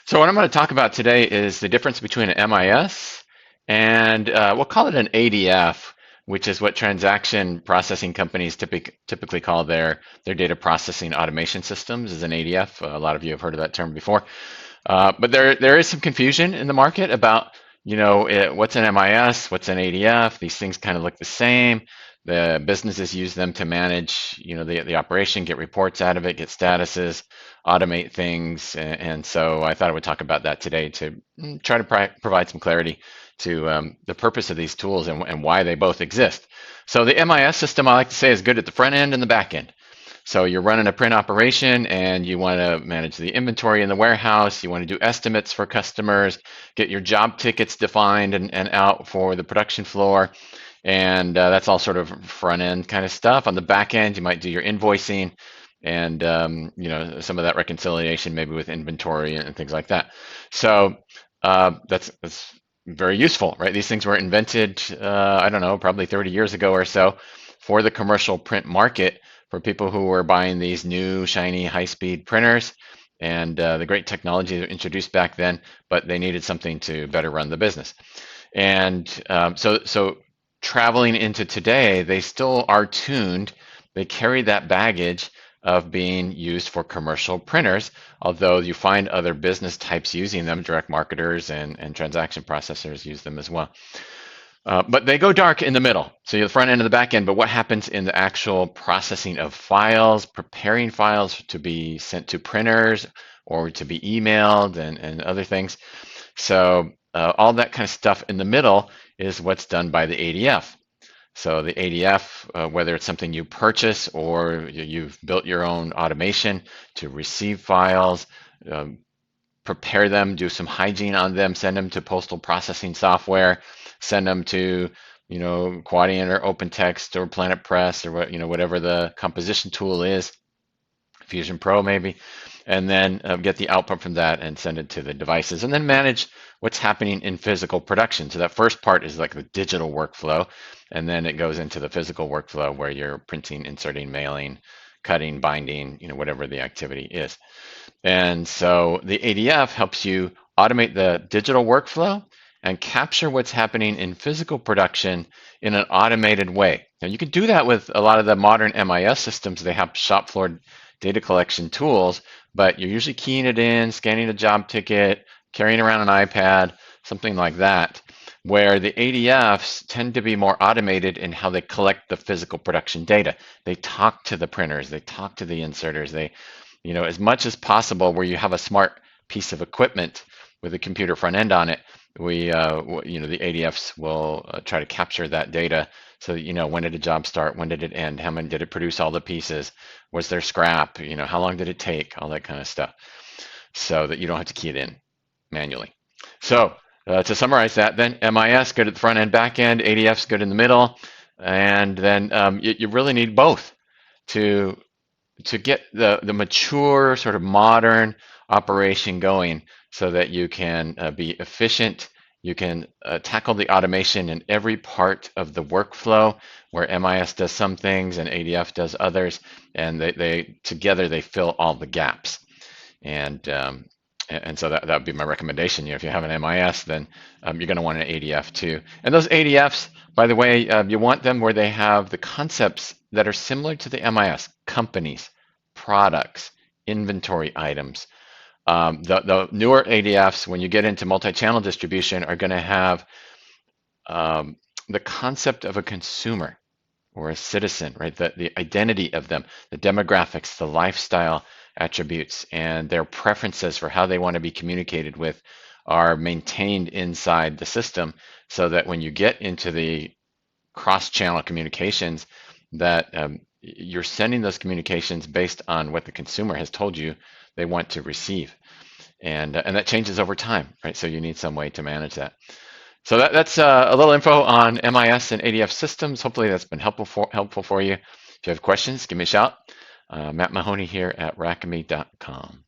So what I'm going to talk about today is the difference between an MIS and we'll call it an ADF, which is what transaction processing companies typically call their data processing automation systems is an ADF. A lot of you have heard of that term before. But there is some confusion in the market about, what's an MIS, what's an ADF. These things kind of look the same. The businesses use them to manage, the operation, get reports out of it, get statuses, automate things. And so I thought I would talk about that today to try to provide some clarity to the purpose of these tools and why they both exist. So the MIS system, I like to say, is good at the front end and the back end. So you're running a print operation and you want to manage the inventory in the warehouse. You want to do estimates for customers, get your job tickets defined and out for the production floor. And that's all sort of front end kind of stuff. On the back end, you might do your invoicing and some of that reconciliation maybe with inventory and things like that. So that's very useful, right? These things were invented, I don't know, probably 30 years ago or so for the commercial print market for people who were buying these new shiny high-speed printers and the great technology that introduced back then, but they needed something to better run the business. And so traveling into today, they still are tuned. They carry that baggage of being used for commercial printers, although you find other business types using them, direct marketers and transaction processors use them as well. But they go dark in the middle. So you're the front end and the back end, but what happens in the actual processing of files, preparing files to be sent to printers or to be emailed and other things. So all that kind of stuff in the middle is what's done by the ADF. So the ADF, whether it's something you purchase or you've built your own automation to receive files, prepare them, do some hygiene on them, send them to postal processing software, send them to, Quadient or OpenText or Planet Press or whatever the composition tool is, Fusion Pro maybe, and then get the output from that and send it to the devices, and then manage what's happening in physical production. So that first part is like the digital workflow, and then it goes into the physical workflow where you're printing, inserting, mailing, cutting, binding, whatever the activity is. And so the ADF helps you automate the digital workflow and capture what's happening in physical production in an automated way. Now you can do that with a lot of the modern MIS systems. They have shop floor data collection tools, but you're usually keying it in, scanning a job ticket, carrying around an iPad, something like that, where the ADFs tend to be more automated in how they collect the physical production data. They talk to the printers, they talk to the inserters, they, as much as possible where you have a smart piece of equipment with a computer front end on it, the ADFs will try to capture that data so that, when did a job start, when did it end, how many did it produce all the pieces, was there scrap, how long did it take, all that kind of stuff, so that you don't have to key it in manually. So to summarize that, then MIS good at the front end, back end, ADF's good in the middle, and then you really need both to get the mature sort of modern operation going so that you can be efficient. You can tackle the automation in every part of the workflow where MIS does some things and ADF does others, and they together they fill all the gaps. And so that would be my recommendation. If you have an MIS, then you're going to want an ADF too. And those ADFs, by the way, you want them where they have the concepts that are similar to the MIS: companies, products, inventory items. The newer ADFs, when you get into multi-channel distribution, are going to have the concept of a consumer or a citizen, right? The identity of them, the demographics, the lifestyle attributes, and their preferences for how they want to be communicated with are maintained inside the system, so that when you get into the cross-channel communications, that you're sending those communications based on what the consumer has told you they want to receive, and that changes over time, right? So you need some way to manage that. So that's a little info on MIS and ADF systems. Hopefully that's been helpful for you. If you have questions, give me a shout. Matt Mahoney here at Rackame.com.